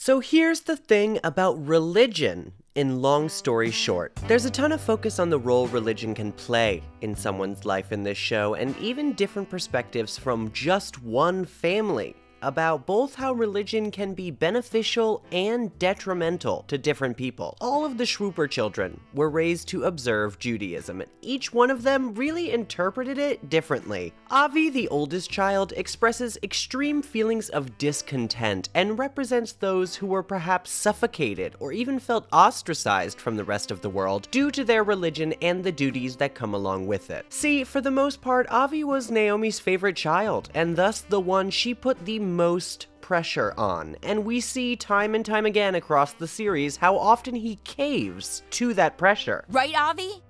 So here's the thing about religion. In long story short, there's a ton of focus on the role religion can play in someone's life in this show, and even different perspectives from just one family about both how religion can be beneficial and detrimental to different people. All of the Schwooper children were raised to observe Judaism, and each one of them really interpreted it differently. Avi, the oldest child, expresses extreme feelings of discontent and represents those who were perhaps suffocated or even felt ostracized from the rest of the world due to their religion and the duties that come along with it. See, for the most part, Avi was Naomi's favorite child, and thus the one she put the most pressure on, and we see time and time again across the series how often he caves to that pressure. Right, Avi?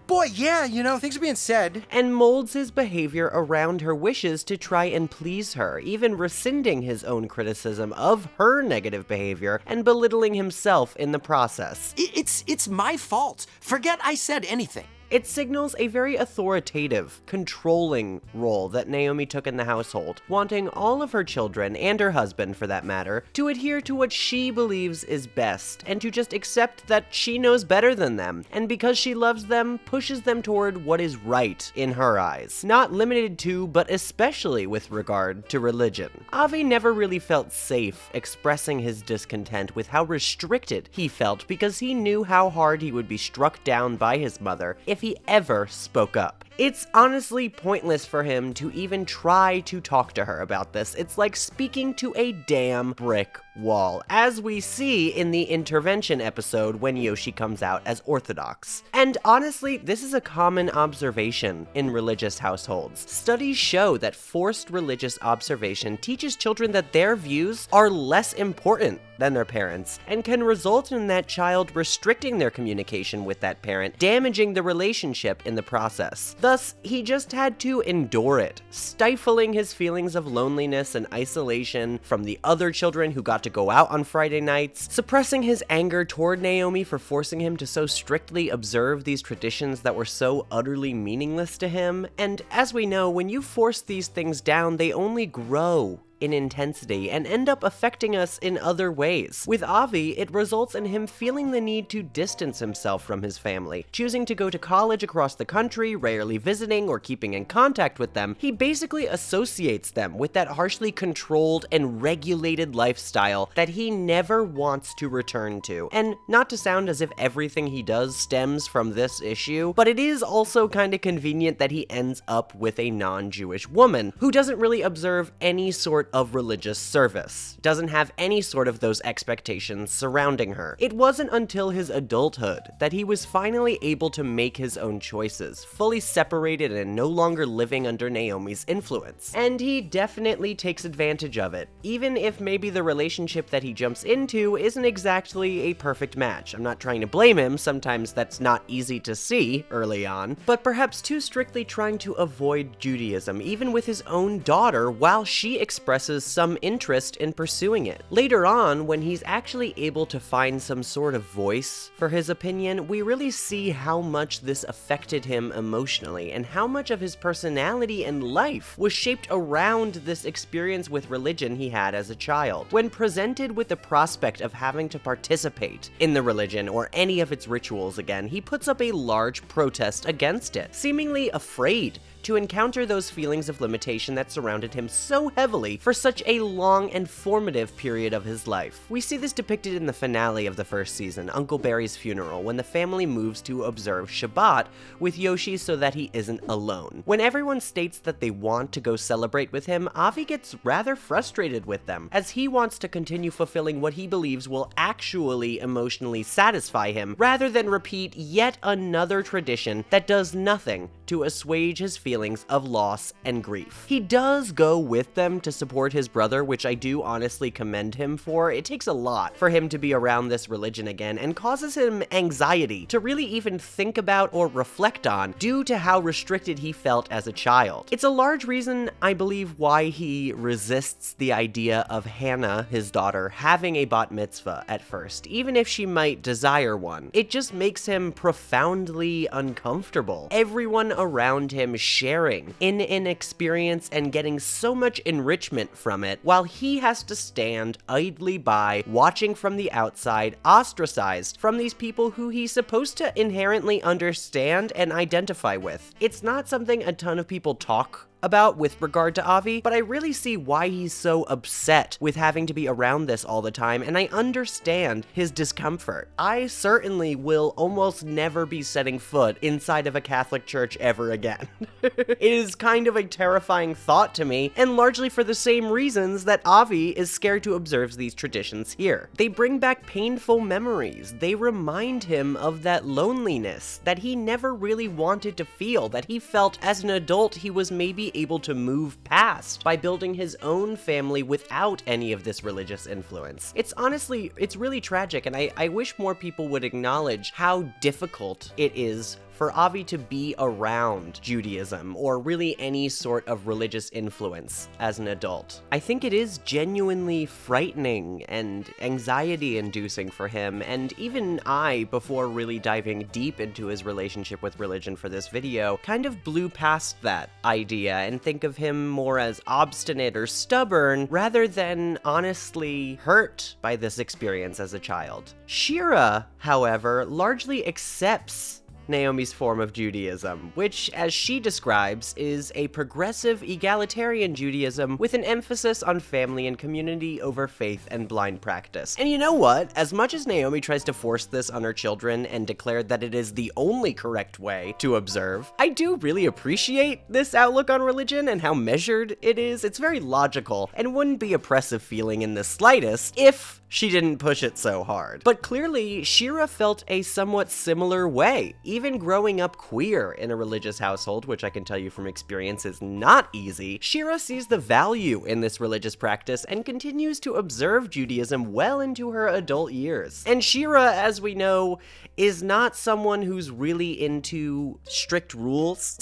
Boy, yeah, things are being said. And molds his behavior around her wishes to try and please her, even rescinding his own criticism of her negative behavior and belittling himself in the process. It's my fault. Forget I said anything. It signals a very authoritative, controlling role that Naomi took in the household, wanting all of her children, and her husband for that matter, to adhere to what she believes is best, and to just accept that she knows better than them, and because she loves them, pushes them toward what is right in her eyes. Not limited to, but especially with regard to religion. Avi never really felt safe expressing his discontent with how restricted he felt because he knew how hard he would be struck down by his mother if he ever spoke up. It's honestly pointless for him to even try to talk to her about this. It's like speaking to a damn brick wall, as we see in the intervention episode when Yoshi comes out as Orthodox. And honestly, this is a common observation in religious households. Studies show that forced religious observation teaches children that their views are less important than their parents, and can result in that child restricting their communication with that parent, damaging the relationship in the process. Thus, he just had to endure it, stifling his feelings of loneliness and isolation from the other children who got to go out on Friday nights, suppressing his anger toward Naomi for forcing him to so strictly observe these traditions that were so utterly meaningless to him. And as we know, when you force these things down, they only grow in intensity and end up affecting us in other ways. With Avi, it results in him feeling the need to distance himself from his family, choosing to go to college across the country, rarely visiting or keeping in contact with them. He basically associates them with that harshly controlled and regulated lifestyle that he never wants to return to. And not to sound as if everything he does stems from this issue, but it is also kind of convenient that he ends up with a non-Jewish woman who doesn't really observe any sort of religious service, doesn't have any sort of those expectations surrounding her. It wasn't until his adulthood that he was finally able to make his own choices, fully separated and no longer living under Naomi's influence. And he definitely takes advantage of it, even if maybe the relationship that he jumps into isn't exactly a perfect match. I'm not trying to blame him, sometimes that's not easy to see early on, but perhaps too strictly trying to avoid Judaism, even with his own daughter, while she expresses some interest in pursuing it. Later on, when he's actually able to find some sort of voice for his opinion, we really see how much this affected him emotionally and how much of his personality and life was shaped around this experience with religion he had as a child. When presented with the prospect of having to participate in the religion or any of its rituals again, he puts up a large protest against it, seemingly afraid to encounter those feelings of limitation that surrounded him so heavily for such a long and formative period of his life. We see this depicted in the finale of the first season, Uncle Barry's funeral, when the family moves to observe Shabbat with Yoshi so that he isn't alone. When everyone states that they want to go celebrate with him, Avi gets rather frustrated with them, as he wants to continue fulfilling what he believes will actually emotionally satisfy him, rather than repeat yet another tradition that does nothing to assuage his feelings of loss and grief. He does go with them to support his brother, which I do honestly commend him for. It takes a lot for him to be around this religion again, and causes him anxiety to really even think about or reflect on due to how restricted he felt as a child. It's a large reason, I believe, why he resists the idea of Hannah, his daughter, having a bat mitzvah at first, even if she might desire one. It just makes him profoundly uncomfortable. Everyone around him sharing in an experience and getting so much enrichment from it, while he has to stand idly by, watching from the outside, ostracized from these people who he's supposed to inherently understand and identify with. It's not something a ton of people talk about with regard to Avi, but I really see why he's so upset with having to be around this all the time, and I understand his discomfort. I certainly will almost never be setting foot inside of a Catholic church ever again. It is kind of a terrifying thought to me, and largely for the same reasons that Avi is scared to observe these traditions here. They bring back painful memories. They remind him of that loneliness that he never really wanted to feel, that he felt as an adult he was maybe able to move past by building his own family without any of this religious influence. It's really tragic, and I wish more people would acknowledge how difficult it is for Avi to be around Judaism or really any sort of religious influence as an adult. I think it is genuinely frightening and anxiety-inducing for him, and even I, before really diving deep into his relationship with religion for this video, kind of blew past that idea and think of him more as obstinate or stubborn rather than honestly hurt by this experience as a child. Shira, however, largely accepts Naomi's form of Judaism, which, as she describes, is a progressive egalitarian Judaism with an emphasis on family and community over faith and blind practice. And you know what? As much as Naomi tries to force this on her children and declare that it is the only correct way to observe, I do really appreciate this outlook on religion and how measured it is. It's very logical and wouldn't be oppressive feeling in the slightest if she didn't push it so hard. But clearly, Shira felt a somewhat similar way. Even growing up queer in a religious household, which I can tell you from experience is not easy, Shira sees the value in this religious practice and continues to observe Judaism well into her adult years. And Shira, as we know, is not someone who's really into strict rules.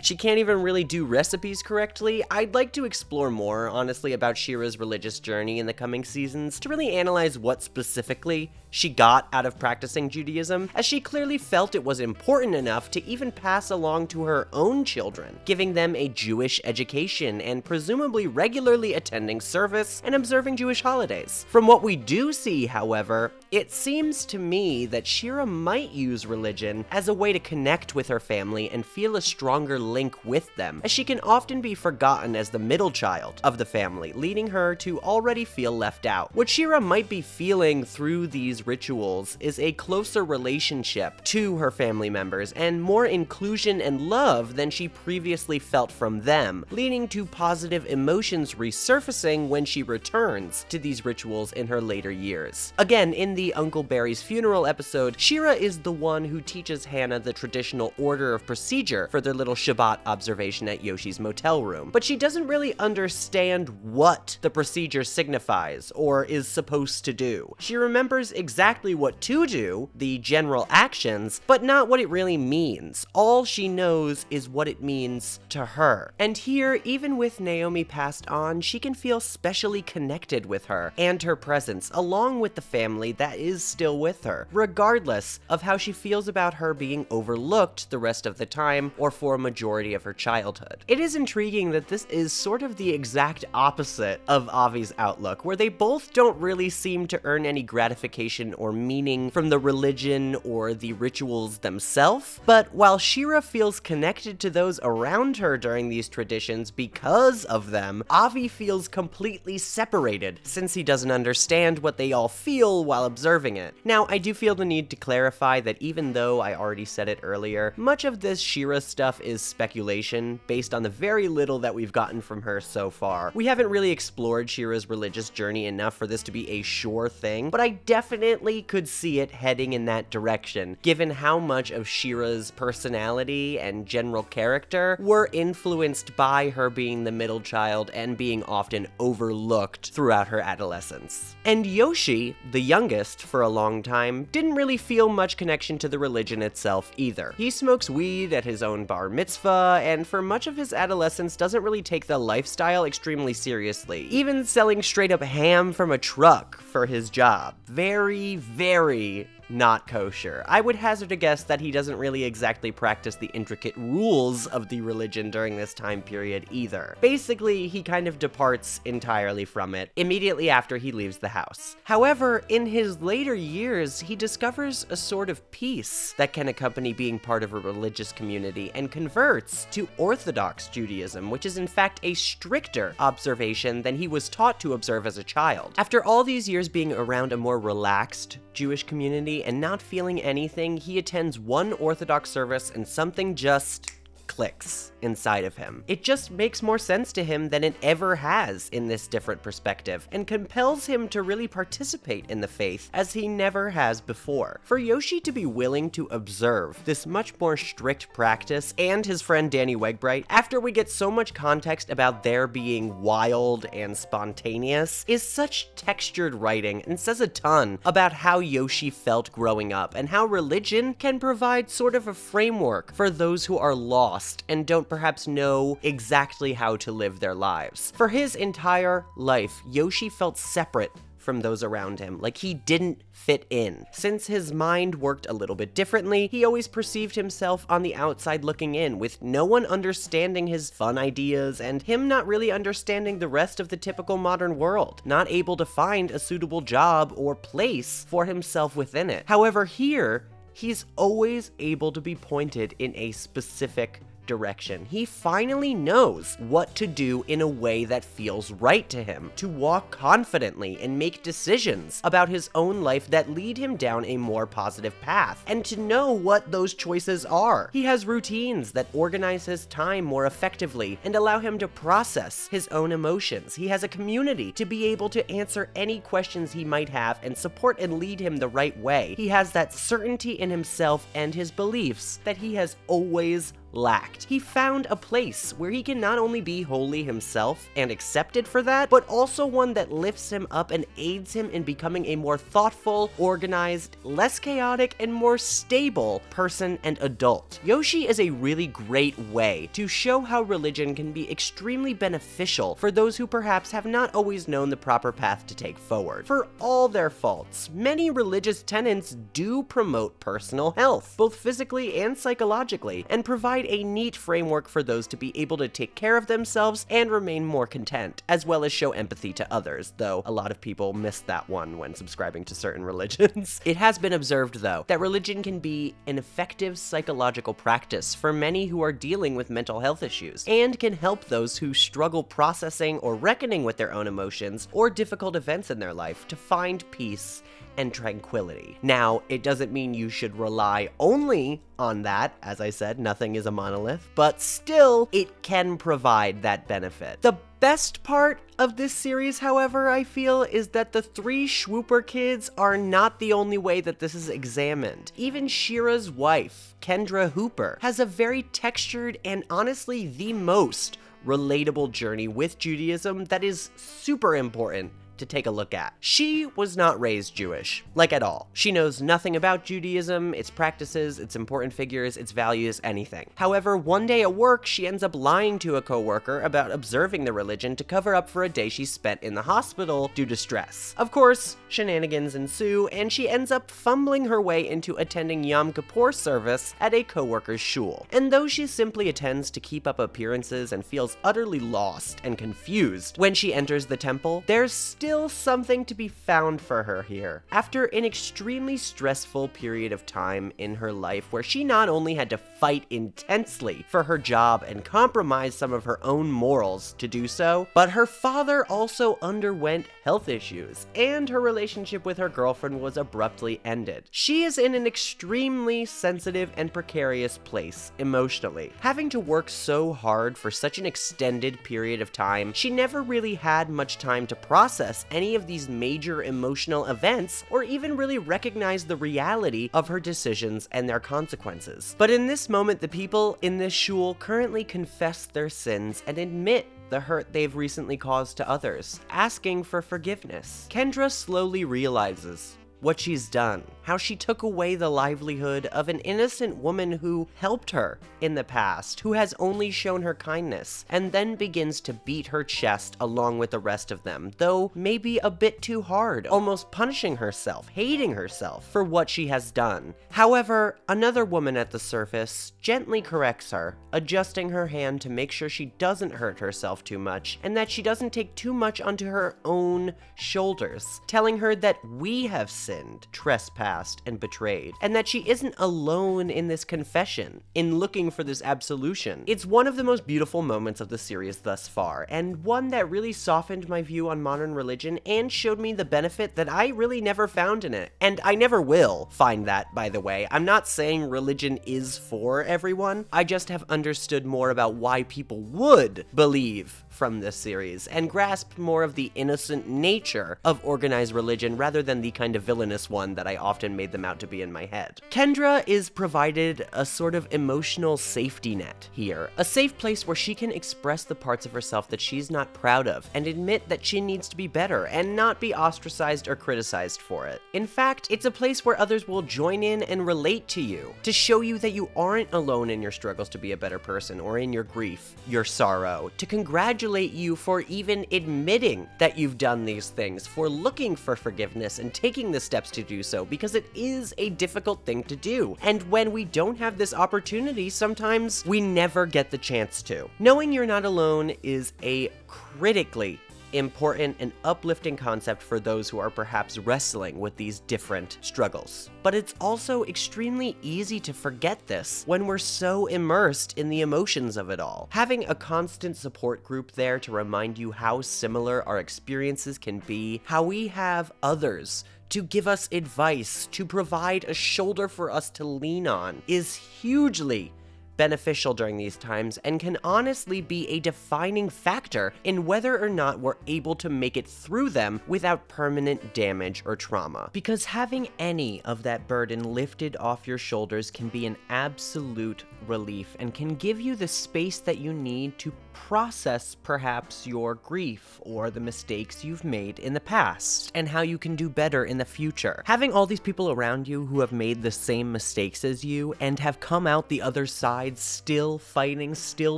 She can't even really do recipes correctly. I'd like to explore more, honestly, about Shira's religious journey in the coming seasons to really analyze what specifically she got out of practicing Judaism, as she clearly felt it was important enough to even pass along to her own children, giving them a Jewish education and presumably regularly attending service and observing Jewish holidays. From what we do see, however, it seems to me that Shira might use religion as a way to connect with her family and feel a stronger link with them, as she can often be forgotten as the middle child of the family, leading her to already feel left out. What Shira might be feeling through these rituals is a closer relationship to her family members and more inclusion and love than she previously felt from them, leading to positive emotions resurfacing when she returns to these rituals in her later years. Again, in the Uncle Barry's funeral episode, Shira is the one who teaches Hannah the traditional order of procedure for their little Shabbat observation at Yoshi's motel room, but she doesn't really understand what the procedure signifies or is supposed to do. She remembers exactly what to do, the general actions, but not what it really means. All she knows is what it means to her. And here, even with Naomi passed on, she can feel specially connected with her and her presence, along with the family that is still with her, regardless of how she feels about her being overlooked the rest of the time or for a majority of her childhood. It is intriguing that this is sort of the exact opposite of Avi's outlook, where they both don't really seem to earn any gratification or meaning from the religion or the rituals themselves. But while Shira feels connected to those around her during these traditions because of them, Avi feels completely separated since he doesn't understand what they all feel while observing it. Now, I do feel the need to clarify that even though I already said it earlier, much of this Shira stuff is speculation based on the very little that we've gotten from her so far. We haven't really explored Shira's religious journey enough for this to be a sure thing, but I definitely could see it heading in that direction, given how much of Shira's personality and general character were influenced by her being the middle child and being often overlooked throughout her adolescence. And Yoshi, the youngest for a long time, didn't really feel much connection to the religion itself either. He smokes weed at his own bar mitzvah, and for much of his adolescence doesn't really take the lifestyle extremely seriously, even selling straight up ham from a truck for his job. Very, very not kosher. I would hazard a guess that he doesn't really exactly practice the intricate rules of the religion during this time period either. Basically, he kind of departs entirely from it immediately after he leaves the house. However, in his later years, he discovers a sort of peace that can accompany being part of a religious community and converts to Orthodox Judaism, which is in fact a stricter observation than he was taught to observe as a child. After all these years being around a more relaxed Jewish community and not feeling anything, he attends one Orthodox service and something just clicks inside of him. It just makes more sense to him than it ever has in this different perspective, and compels him to really participate in the faith as he never has before. For Yoshi to be willing to observe this much more strict practice, and his friend Danny Wegbright, after we get so much context about their being wild and spontaneous, is such textured writing and says a ton about how Yoshi felt growing up and how religion can provide sort of a framework for those who are lost and don't perhaps know exactly how to live their lives. For his entire life, Yoshi felt separate from those around him, like he didn't fit in. Since his mind worked a little bit differently, he always perceived himself on the outside looking in, with no one understanding his fun ideas and him not really understanding the rest of the typical modern world, not able to find a suitable job or place for himself within it. However, here, he's always able to be pointed in a specific direction. He finally knows what to do in a way that feels right to him, to walk confidently and make decisions about his own life that lead him down a more positive path, and to know what those choices are. He has routines that organize his time more effectively and allow him to process his own emotions. He has a community to be able to answer any questions he might have and support and lead him the right way. He has that certainty in himself and his beliefs that he has always lacked. He found a place where he can not only be wholly himself and accepted for that, but also one that lifts him up and aids him in becoming a more thoughtful, organized, less chaotic, and more stable person and adult. Yoshi is a really great way to show how religion can be extremely beneficial for those who perhaps have not always known the proper path to take forward. For all their faults, many religious tenets do promote personal health, both physically and psychologically, and provide a neat framework for those to be able to take care of themselves and remain more content, as well as show empathy to others, though a lot of people miss that one when subscribing to certain religions. It has been observed, though, that religion can be an effective psychological practice for many who are dealing with mental health issues, and can help those who struggle processing or reckoning with their own emotions or difficult events in their life to find peace and tranquility. Now, it doesn't mean you should rely only on that. As I said, nothing is a monolith, but still, it can provide that benefit. The best part of this series, however, I feel, is that the three Schwooper kids are not the only way that this is examined. Even Shira's wife, Kendra Hooper, has a very textured and honestly the most relatable journey with Judaism that is super important to take a look at. She was not raised Jewish, like at all. She knows nothing about Judaism, its practices, its important figures, its values, anything. However, one day at work, she ends up lying to a coworker about observing the religion to cover up for a day she spent in the hospital due to stress. Of course, shenanigans ensue, and she ends up fumbling her way into attending Yom Kippur service at a coworker's shul. And though she simply attends to keep up appearances and feels utterly lost and confused when she enters the temple, there's still something to be found for her here. After an extremely stressful period of time in her life where she not only had to fight intensely for her job and compromise some of her own morals to do so, but her father also underwent health issues, and her relationship with her girlfriend was abruptly ended. She is in an extremely sensitive and precarious place emotionally. Having to work so hard for such an extended period of time, she never really had much time to process any of these major emotional events or even really recognize the reality of her decisions and their consequences. But in this moment, the people in this shul currently confess their sins and admit the hurt they've recently caused to others, asking for forgiveness. Kendra slowly realizes what she's done, how she took away the livelihood of an innocent woman who helped her in the past, who has only shown her kindness, and then begins to beat her chest along with the rest of them, though maybe a bit too hard, almost punishing herself, hating herself for what she has done. However, another woman at the surface gently corrects her, adjusting her hand to make sure she doesn't hurt herself too much, and that she doesn't take too much onto her own shoulders, telling her that we have sinned, trespassed, and betrayed, and that she isn't alone in this confession, in looking for this absolution. It's one of the most beautiful moments of the series thus far, and one that really softened my view on modern religion and showed me the benefit that I really never found in it. And I never will find that, by the way. I'm not saying religion is for everyone, I just have understood more about why people would believe from this series, and grasped more of the innocent nature of organized religion rather than the kind of villainous one that I often made them out to be in my head. Kendra is provided a sort of emotional safety net here, a safe place where she can express the parts of herself that she's not proud of, and admit that she needs to be better, and not be ostracized or criticized for it. In fact, it's a place where others will join in and relate to you, to show you that you aren't alone in your struggles to be a better person, or in your grief, your sorrow, to congratulate you for even admitting that you've done these things, for looking for forgiveness and taking the steps to do so, because it is a difficult thing to do. And when we don't have this opportunity, sometimes we never get the chance to. Knowing you're not alone is a critically important and uplifting concept for those who are perhaps wrestling with these different struggles. But it's also extremely easy to forget this when we're so immersed in the emotions of it all. Having a constant support group there to remind you how similar our experiences can be, how we have others to give us advice, to provide a shoulder for us to lean on, is hugely beneficial during these times, and can honestly be a defining factor in whether or not we're able to make it through them without permanent damage or trauma. Because having any of that burden lifted off your shoulders can be an absolute relief, and can give you the space that you need to process perhaps your grief or the mistakes you've made in the past, and how you can do better in the future. Having all these people around you who have made the same mistakes as you and have come out the other side still fighting, still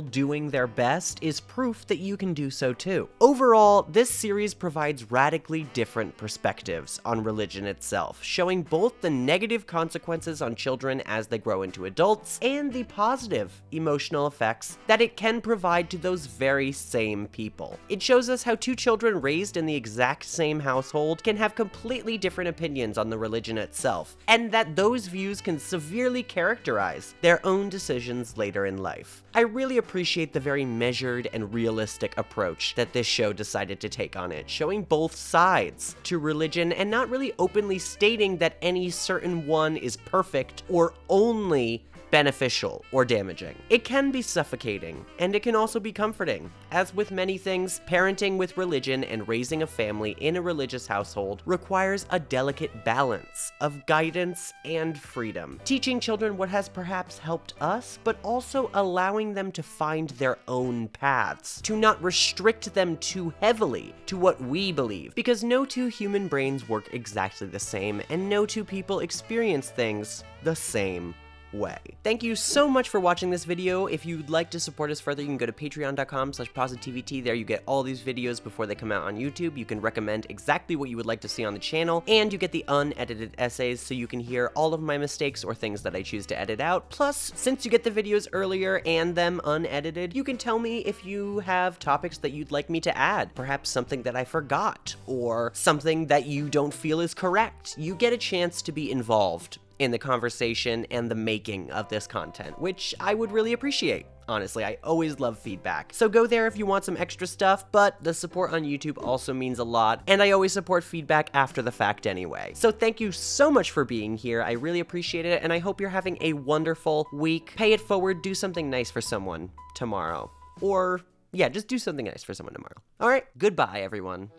doing their best, is proof that you can do so too. Overall, this series provides radically different perspectives on religion itself, showing both the negative consequences on children as they grow into adults, and the positive emotional effects that it can provide to those very same people. It shows us how two children raised in the exact same household can have completely different opinions on the religion itself, and that those views can severely characterize their own decisions later in life. I really appreciate the very measured and realistic approach that this show decided to take on it, showing both sides to religion and not really openly stating that any certain one is perfect or only beneficial or damaging. It can be suffocating, and it can also be comforting. As with many things, parenting with religion and raising a family in a religious household requires a delicate balance of guidance and freedom, teaching children what has perhaps helped us, but also allowing them to find their own paths, to not restrict them too heavily to what we believe, because no two human brains work exactly the same, and no two people experience things the same way. Thank you so much for watching this video. If you'd like to support us further, you can go to patreon.com/PosiTVty. There you get all these videos before they come out on YouTube. You can recommend exactly what you would like to see on the channel, and you get the unedited essays so you can hear all of my mistakes or things that I choose to edit out. Plus, since you get the videos earlier and them unedited, you can tell me if you have topics that you'd like me to add, perhaps something that I forgot, or something that you don't feel is correct. You get a chance to be involved in the conversation and the making of this content, which I would really appreciate. Honestly, I always love feedback. So go there if you want some extra stuff, but the support on YouTube also means a lot, and I always support feedback after the fact anyway. So thank you so much for being here. I really appreciate it, and I hope you're having a wonderful week. Pay it forward, do something nice for someone tomorrow. Or, yeah, just do something nice for someone tomorrow. All right, goodbye, everyone.